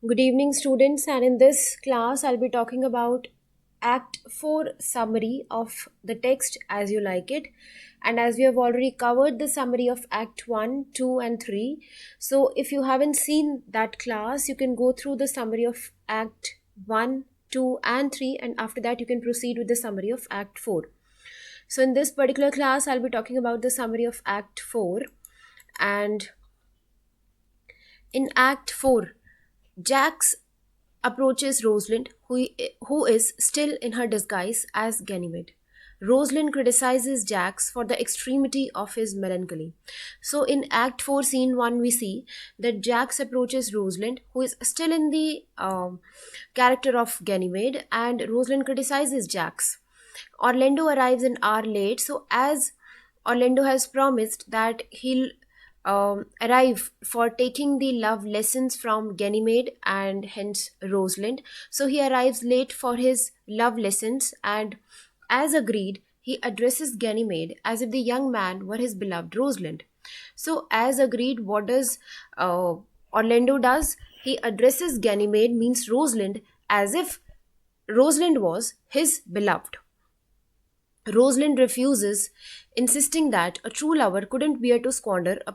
Good evening, students, and in this class, I'll be talking about Act 4 summary of the text as you like it. And as we have already covered the summary of Act 1, 2, and 3, so if you haven't seen that class, you can go through the summary of Act 1, 2, and 3, and after that, you can proceed with the summary of Act 4. So, in this particular class, I'll be talking about the summary of Act 4. And in Act 4, Jax approaches Rosalind, who is still in her disguise as Ganymede. Rosalind criticizes Jax for the extremity of his melancholy. So, in Act 4, Scene 1, we see that Jax approaches Rosalind, who is still in the character of Ganymede, and Rosalind criticizes Jax. Orlando arrives an hour late, so as Orlando has promised that he'll arrive for taking the love lessons from Ganymede and hence Rosalind. So he arrives late for his love lessons, and as agreed, he addresses Ganymede as if the young man were his beloved Rosalind. So, as agreed, what does Orlando does? He addresses Ganymede, means Rosalind, as if Rosalind was his beloved. Rosalind refuses, insisting that a true lover couldn't bear to squander a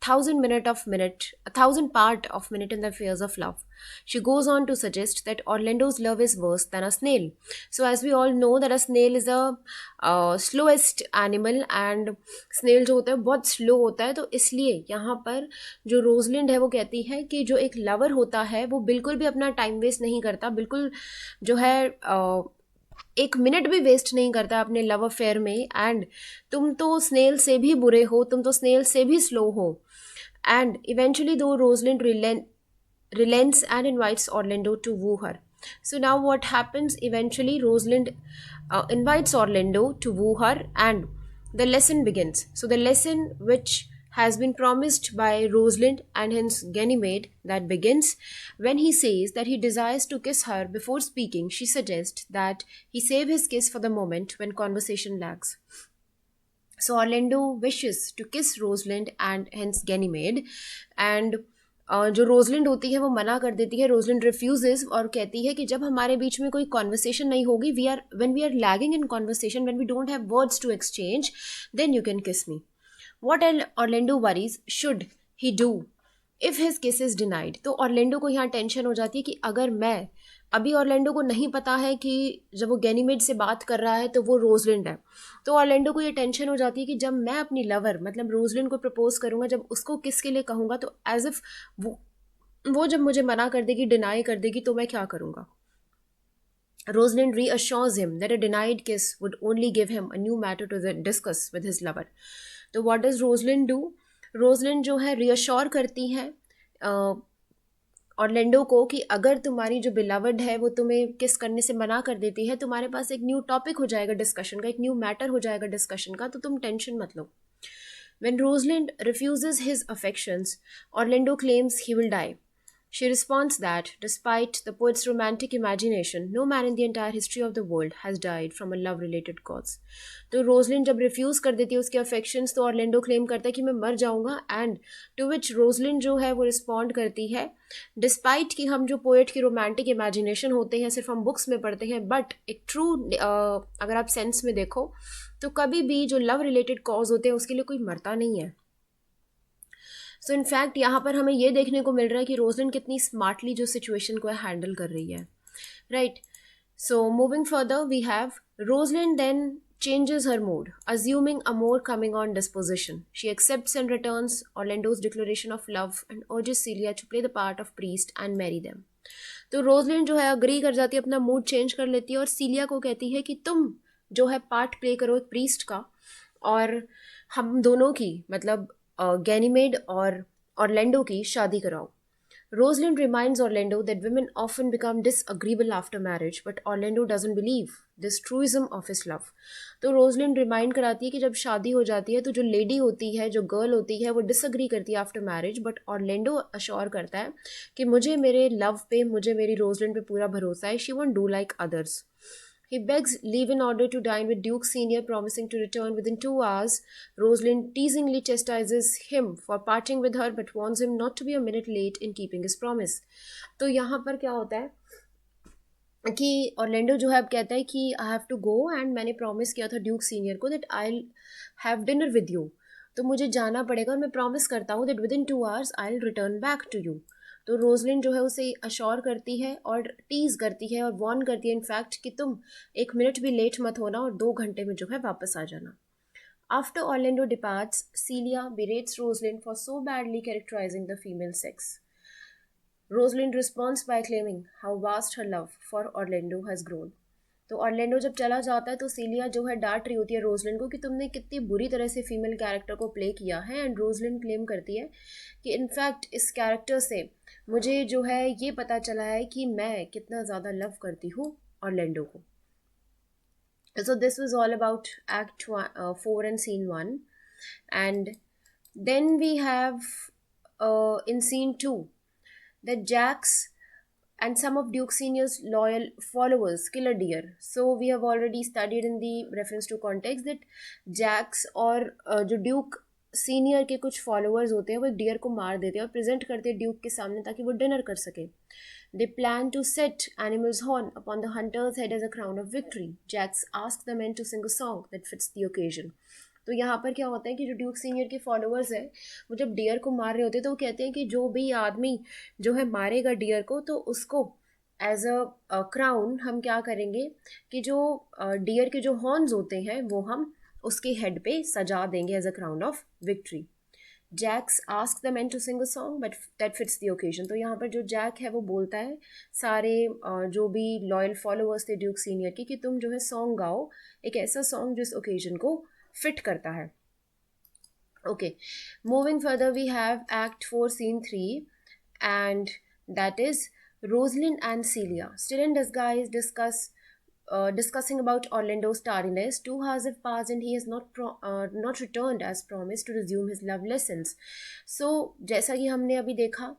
thousand part of minute in the affairs of love. She goes on to suggest that Orlando's love is worse than a snail. So, as we all know, that a snail is the slowest animal, and snail जो होता है बहुत slow होता है, तो इसलिए यहाँ पर जो रोजलिंड है वो कहती है कि जो एक लवर होता है वो बिल्कुल भी अपना टाइम वेस्ट नहीं करता, बिल्कुल जो है एक मिनट भी वेस्ट नहीं करता अपने लव अफेयर में. एंड तुम तो स्नेल से भी बुरे हो, तुम तो स्नेल से भी स्लो हो. एंड इवेंचुअली दो Rosalind relents and invites Orlando to woo her. So now what happens? Eventually, Rosalind invites Orlando to woo her, and the lesson begins. So the lesson which has been promised by Rosalind and hence Ganymede, that begins when he says that he desires to kiss her before speaking. She suggests that he save his kiss for the moment when conversation lags. So Orlando wishes to kiss Rosalind and hence Ganymede, and जो Rosalind होती है वो मना कर देती है. Rosalind refuses और कहती है कि जब हमारे बीच में कोई कॉन्वर्सेशन नहीं होगी, when we are lagging in conversation, when we don't have words to exchange, then you can kiss me. What Orlando worries should he do if his kiss is denied? तो ऑर्लेंडो को यहाँ टेंशन हो जाती है कि अगर मैं अभी ऑर्लेंडो को नहीं पता है कि जब वो गैनीमेड से बात कर रहा है तो वो रोजलिंड है, तो ऑर्लेंडो को ये टेंशन हो जाती है कि जब मैं अपनी लवर मतलब रोजलिंड को प्रपोज करूंगा, जब उसको किस के लिए कहूंगा, तो एज इफ वो जब मुझे मना कर देगी, डिनाई कर देगी, तो मैं क्या करूंगा. Rosalind reassures him that a denied kiss would only give him a new matter to discuss with his lover. तो what does Rosalind do? Rosalind जो है reassure करती है ऑर्लेंडो को कि अगर तुम्हारी जो बिलवड है वो तुम्हें किस करने से मना कर देती है, तुम्हारे पास एक न्यू टॉपिक हो जाएगा डिस्कशन का, एक न्यू मैटर हो जाएगा डिस्कशन का, तो तुम टेंशन मत लो. When Rosalind refuses his affections, Orlando claims he will die. She responds that, despite the poet's romantic imagination, no man in the entire history of the world has died from a love-related cause. तो Roslin जब refuse कर देती है उसके affections, तो ऑर्लेंडो claim करता है कि मैं मर जाऊंगा. एंड टू विच रोजलिन जो है वो रिस्पॉन्ड करती है, डिस्पाइट कि हम जो पोएट की रोमांटिक इमेजिनेशन होते हैं सिर्फ हम बुक्स में पढ़ते हैं, बट एक ट्रू अगर आप सेंस में देखो तो कभी भी जो लव रिलेटेड कॉज होते हैं उसके लिए कोई मरता नहीं है. सो इनफैक्ट यहाँ पर हमें ये देखने को मिल रहा है कि रोजलिन कितनी स्मार्टली जो सिचुएशन को हैंडल कर रही है. Right. So moving further we have Rosaline then changes her mood, assuming a more coming on disposition. She accepts and returns Orlando's declaration of love and urges Celia to play the part of priest and marry them. तो Rosaline जो है agree कर जाती है, अपना mood change कर लेती है और सीलिया को कहती है कि तुम जो है पार्ट प्ले करो एक प्रीस्ट का, और हम दोनों की मतलब गैनीमेड और ऑर्लैंडो की शादी कराओ. Rosalind reminds Orlando that women often become disagreeable after marriage, but Orlando doesn't believe this truism of his love. तो रोजलिंड रिमाइंड कराती है कि जब शादी हो जाती है तो जो लेडी होती है, जो गर्ल होती है, वो डिसअग्री करती है after marriage, but Orlando assure करता है कि मुझे मेरे लव पे, मुझे मेरी रोजलिंड पे पूरा भरोसा है. She won't do like others. He begs leave in order to dine with Duke Senior, promising to return within 2 hours. Rosalind teasingly chastises him for parting with her but warns him not to be a minute late in keeping his promise. तो यहाँ पर क्या होता है कि Orlando जो है अब कहता है कि I have to go and मैंने प्रॉमिस किया था ड्यूक सीनियर को that I have dinner with you, तो मुझे जाना पड़ेगा और मैं प्रॉमिस करता हूँ that within 2 hours I will return back to you. तो रोजलिन जो है उसे अश्योर करती है और टीज करती है और वॉर्न करती है इनफैक्ट कि तुम 1 मिनट भी लेट मत होना और 2 घंटे में जो है वापस आ जाना। After Orlando departs, Celia berates Rosalind for so badly characterizing the female sex. Rosalind responds by claiming how vast her love for Orlando has grown. तो ऑर्लैंडो जब चला जाता है तो सीलिया जो है डांट रही होती है रोजलिन को कि तुमने कितनी बुरी तरह से फीमेल कैरेक्टर को प्ले किया है, एंड रोजलिन क्लेम करती है कि इनफैक्ट इस कैरेक्टर से मुझे जो है ये पता चला है कि मैं कितना ज़्यादा लव करती हूँ ऑर्लैंडो को। So this was all about Act 4 and Scene 1. And then we have in Scene 2 that Jax and some of Duke Senior's loyal followers kill a deer. So we have already studied in the reference to context that Jax और जो Duke senior के कुछ followers होते हैं वो dear को मार देते हैं और प्रेजेंट करते हैं ड्यूक के सामने ताकि वो डिनर कर सके। They plan to set animal's horn upon the hunter's head as a crown of victory. Jax asks the men to sing a song that fits the occasion. तो यहाँ पर क्या होता है कि जो ड्यूक सीनियर के फॉलोअर्स हैं वो जब डियर को मार रहे होते हैं तो वो कहते हैं कि जो भी आदमी जो है मारेगा डियर को तो उसको एज अ क्राउन हम क्या करेंगे कि जो डियर के जो हॉर्न्स होते हैं वो हम उसके हेड पे सजा देंगे as a crown of victory. Jacques ask the man to sing a song but that fits the occasion. तो यहाँ पर जो जैक है वो बोलता है सारे जो भी लॉयल फॉलोअर्स थे ड्यूक सीनियर की कि तुम जो है सॉन्ग गाओ, एक ऐसा सॉन्ग जिस ओकेजन को फिट करता है। Okay, moving further, we have Act 4, Scene 3, and that is Rosalind and Celia, still in disguise, discussing about Orlando's tardiness. 2 hours have passed and he has not returned as promised to resume his love lessons. So, जैसा कि हमने अभी देखा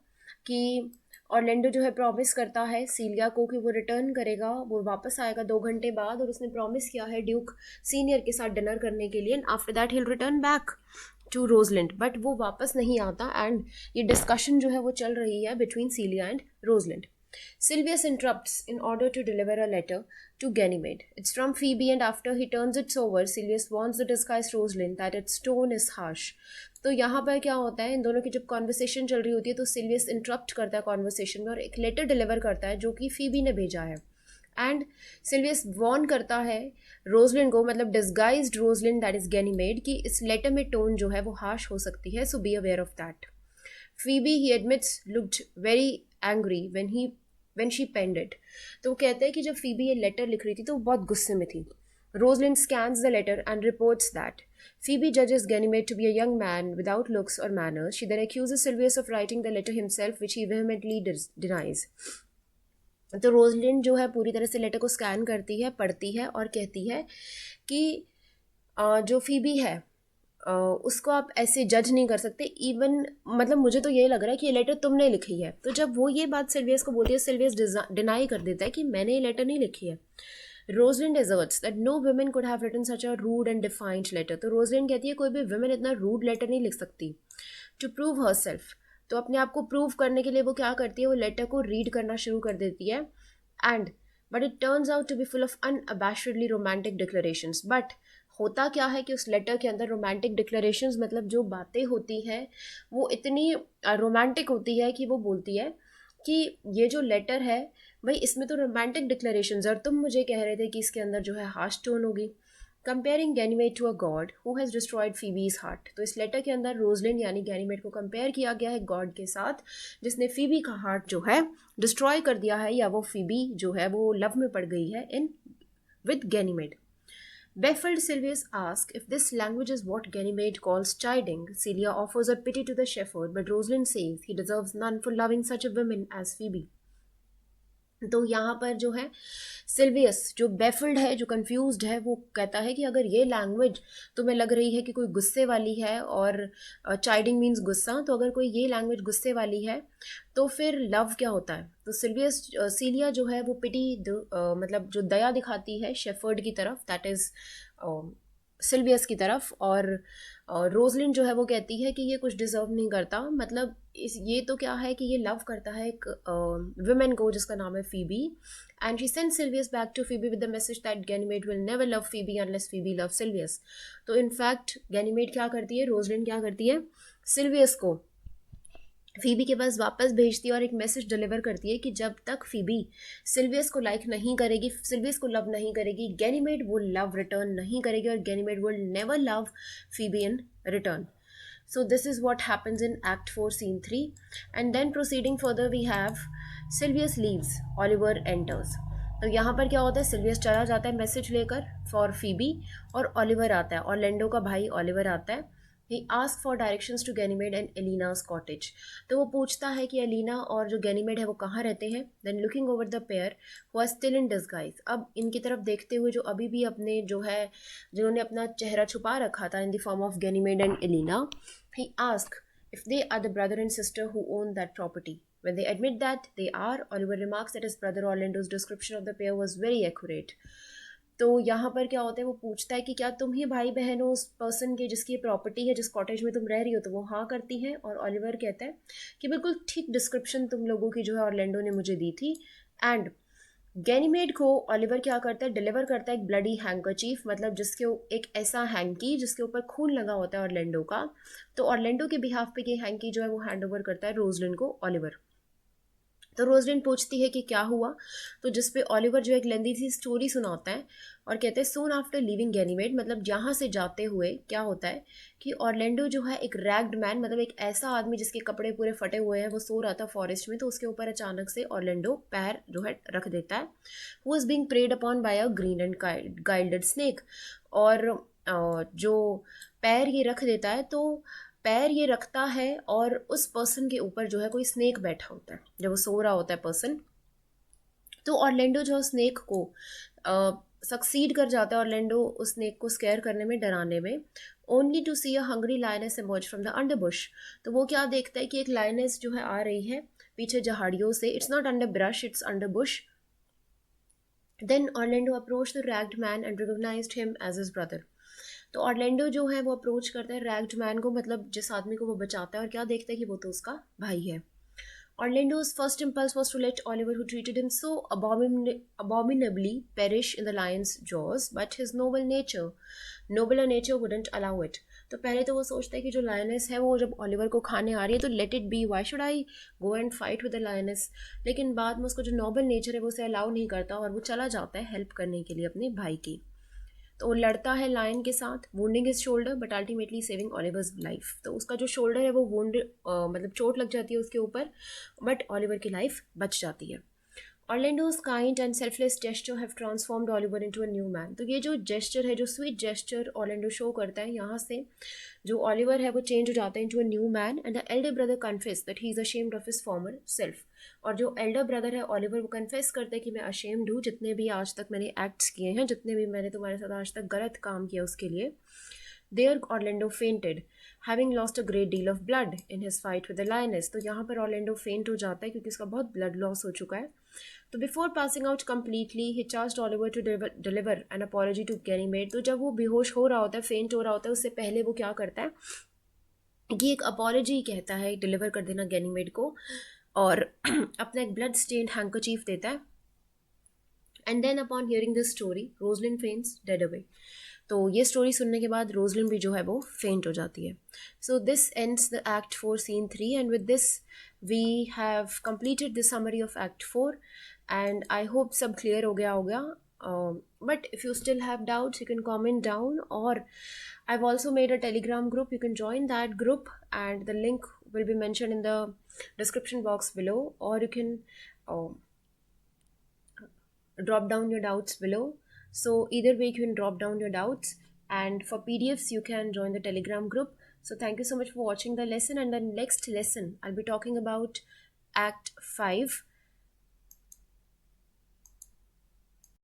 कि Orlando जो है promise करता है सीलिया को कि वो रिटर्न करेगा, वो वापस आएगा 2 घंटे बाद और उसने प्रॉमिस किया है ड्यूक सीनियर के साथ डिनर करने के लिए, and after that he will return back to Rosalind, but वो वापस नहीं आता एंड ये डिस्कशन जो है वो चल रही है between cilia and Rosalind. Sylvius interrupts in order to deliver a letter to Ganymede. It's from Phoebe, and after he turns it over, Sylvius warns the disguised Rosalind that its tone is harsh. तो यहाँ पर क्या होता है, इन दोनों की जब conversation चल रही होती है तो सिल्वियस इंटरप्ट करता है कॉन्वर्सेशन में और एक लेटर डिलीवर करता है जो कि फीबी ने भेजा है, एंड सिल्वियस वॉर्न करता है रोजलिन को, मतलब disguised Rosalind that is Ganymede, कि इस लेटर में टोन जो है वो हार्श हो सकती है, so be aware of that. Phoebe he admits looked very angry when she penned it. तो वो कहते हैं कि जब फीबी ये लेटर लिख रही थी तो वो बहुत गुस्से में थी. Rosalind scans the letter and reports that Phoebe judges Ganymede to be a young man without looks or manners. She then accuses Sylvius of writing the letter himself, which he vehemently denies. तो Rosalind जो है पूरी तरह से letter को scan करती है, पढ़ती है और कहती है कि जो फीबी है उसको आप ऐसे जज नहीं कर सकते, इवन मतलब मुझे तो ये लग रहा है कि ये लेटर तुमने लिखी है. तो जब वो ये बात सिल्वियस को बोलती है, सिल्वियस डिनाई कर देता है कि मैंने ये लेटर नहीं लिखी है. Rosalind asserts that no women could have written such a rude and defiant letter. तो रोजलिंड कहती है कोई भी women इतना रूड लेटर नहीं लिख सकती. To prove herself, तो अपने आप को प्रूव करने के लिए वो क्या करती है, वो लेटर को रीड करना शुरू कर देती है, and but it turns out to be full of unabashedly romantic declarations. But होता क्या है कि उस लेटर के अंदर रोमांटिक डिक्लेरेशंस, मतलब जो बातें होती हैं वो इतनी रोमांटिक होती है कि वो बोलती है कि ये जो लेटर है भाई इसमें तो रोमांटिक डिक्लेरेशंस और तुम मुझे कह रहे थे कि इसके अंदर जो है हार्श टोन होगी. Comparing Ganymede to a god who has destroyed Phoebe's heart. तो इस लेटर के अंदर रोजलिन यानी गैनीमेड को कंपेयर किया गया है गॉड के साथ जिसने फीबी का हार्ट जो है डिस्ट्रॉय कर दिया है, या वो फीबी जो है वो लव में पड़ गई है in with Ganymede. Baffled, Sylvius asks if this language is what Ganymede calls chiding. Celia offers her pity to the shepherd, but Rosalind says he deserves none for loving such a woman as Phoebe. तो यहाँ पर जो है Silvius जो बेफिल्ड है, जो confused है, वो कहता है कि अगर ये लैंग्वेज तुम्हें लग रही है कि कोई गुस्से वाली है, और चाइडिंग मीन्स गुस्सा, तो अगर कोई ये लैंग्वेज गुस्से वाली है तो फिर लव क्या होता है? तो सिल्वियस सीलिया जो है वो मतलब जो दया दिखाती है शेफर्ड की तरफ, दैट इज सिल्वियस की तरफ, और रोजलिन जो है वो कहती है कि ये कुछ डिजर्व नहीं करता, मतलब इस ये तो क्या है कि ये लव करता है एक वुमेन को जिसका नाम है Phoebe, and she send Silvius back to Phoebe with the message that Ganymede will never love Phoebe unless Phoebe love Silvius. तो इनफैक्ट गैनीमेड क्या करती है, रोजलिन क्या करती है, सिल्वियस को फीबी के पास वापस भेजती है और एक मैसेज डिलीवर करती है कि जब तक फीबी सिल्वियस को लाइक नहीं करेगी, सिल्वियस को लव नहीं करेगी, गैनीमेड वो लव रिटर्न नहीं करेगी, और Ganymede will never love Phoebe in return. So this is what happens in Act 4, Scene 3. And then proceeding further, we have Sylvius leaves, Oliver enters. तो यहाँ पर क्या होता है, सिल्वियस चला जाता है मैसेज लेकर फॉर फीबी, और ऑलिवर आता है, ऑर्लैंडो का भाई ऑलिवर आता है। He ask for directions to Ganymede and Aliena's cottage. तो वो पूछता है कि एलिना और जो गैनीमेड है वो कहाँ रहते हैं। Then looking over the pair who are still in disguise, अब इनकी तरफ देखते हुए जो अभी भी अपने जो है, जिन्होंने अपना चेहरा छुपा रखा था in the form of Ganymede and Aliena, he asked if they are the brother and sister who own that property. When they admit that they are, Oliver remarks that his brother Orlando's description of the pair was very accurate. तो यहाँ पर क्या होता है, वो पूछता है कि क्या तुम ही भाई बहन हो उस पर्सन के जिसकी प्रॉपर्टी है, जिस कॉटेज में तुम रह रही हो? तो वो हाँ करती है, और ऑलिवर कहता है कि बिल्कुल ठीक डिस्क्रिप्शन तुम लोगों की जो है ऑर्लैंडो ने मुझे दी थी। एंड गैनीमेड को ऑलिवर क्या करता है, डिलीवर करता है एक ब्लडी हैंकरचीफ, मतलब एक ऐसा हैंकी जिसके ऊपर खून लगा होता है ऑर्लैंडो का। तो ऑर्लैंडो के बिहाफ पे ये हैंकी जो है वो हैंड ओवर करता है रोजलिन को ऑलिवर। तो रोजलिन पूछती है कि क्या हुआ, तो जिसपे ऑलिवर जो एक लेंदी सी स्टोरी सुनाता है और कहते हैं सून आफ्टर लीविंग गैनीमेड, मतलब यहाँ से जाते हुए क्या होता है कि ऑर्लैंडो जो है एक रैग्ड मैन, मतलब एक ऐसा आदमी जिसके कपड़े पूरे फटे हुए हैं, वो सो रहा था फॉरेस्ट में, तो उसके ऊपर अचानक से ऑर्लैंडो पैर जो है रख देता है। वो is being preyed upon by a green and gilded snake, और जो पैर ये रख देता है, तो पैर ये रखता है और उस पर्सन के ऊपर जो है कोई स्नेक बैठा होता है जब वो सो रहा होता है पर्सन। तो ऑर्लैंडो जो स्नेक को सक्सीड कर जाता है, ऑर्लैंडो उस स्नेक को स्केयर करने में, डराने में, only to see a hungry lioness emerge from the underbush. तो वो क्या देखता है कि एक लायनेस जो है आ रही है पीछे झाड़ियों से, it's not under brush, it's under bush. Then Orlando approach the ragged man and recognized him as his brother. तो ऑर्लैंडो जो है वो अप्रोच करता है रैग्ड मैन को, मतलब जिस आदमी को वो बचाता है, और क्या देखता है कि वो तो उसका भाई है। Orlando's first impulse was to let Oliver, who treated him so abominably, perish in the lion's jaws, but his nobler nature wouldn't allow it. तो पहले तो वो सोचता है कि जो लायनेस है वो जब ऑलिवर को खाने आ रही है तो let it be, why should I go and fight with the lioness. लेकिन बाद में उसको जो नोबल नेचर है वो उसे अलाउ नहीं करता, और वो चला जाता है हेल्प करने के लिए अपने भाई की। तो वो लड़ता है लायन के साथ, wounding his shoulder but ultimately saving Oliver's life. तो उसका जो शोल्डर है वो वुंड मतलब चोट लग जाती है उसके ऊपर, बट ऑलिवर की लाइफ बच जाती है। Orlando's kind and selfless gesture have transformed Oliver into a new man. तो ये जो जेस्चर है, जो स्वीट जेस्चर ऑर्लैंडो शो करता है, यहाँ से जो ऑलिवर है वो चेंज हो जाता है into a new man, and the Elder brother confess that he is ashamed of his farmer self. और जो एल्डर ब्रदर है ऑलिवर, वो कन्फेस करता है कि मैं अशेम्ड हूँ, जितने भी आज तक मैंने एक्ट्स किए हैं, जितने भी मैंने तुम्हारे साथ आज तक गलत काम किया उसके लिए। There Orlando fainted, having lost a great deal of blood in his fight with the lioness। तो यहाँ पर ऑर्लैंडो फेंट हो जाता है क्योंकि उसका बहुत ब्लड लॉस हो चुका है। तो before passing out completely he charged Oliver to deliver an apology to Ganymede. तो जब वो बेहोश हो रहा होता है, फेंट हो रहा होता है, उससे पहले वो क्या करता है कि एक अपॉलॉजी कहता है, डिलीवर कर देना गैनीमेड को, और अपना एक ब्लड स्टेन्ड हैंकरचीफ देता है। And then upon hearing this story Rosalind faints dead away. तो ये स्टोरी सुनने के बाद रोजलिन भी जो है वो फेंट हो जाती है। So this ends the act 4 scene 3, and with this we have completed the summary of act 4, and I hope सब क्लियर हो गया होगा। But if you still have doubts, you can comment down, or I've also made a Telegram group. You can join that group, and the link will be mentioned in the description box below, or you can uh, drop down your doubts below. So either way you can drop down your doubts, and for PDFs you can join the Telegram group. So thank you so much for watching the lesson, and the next lesson I'll be talking about Act 5,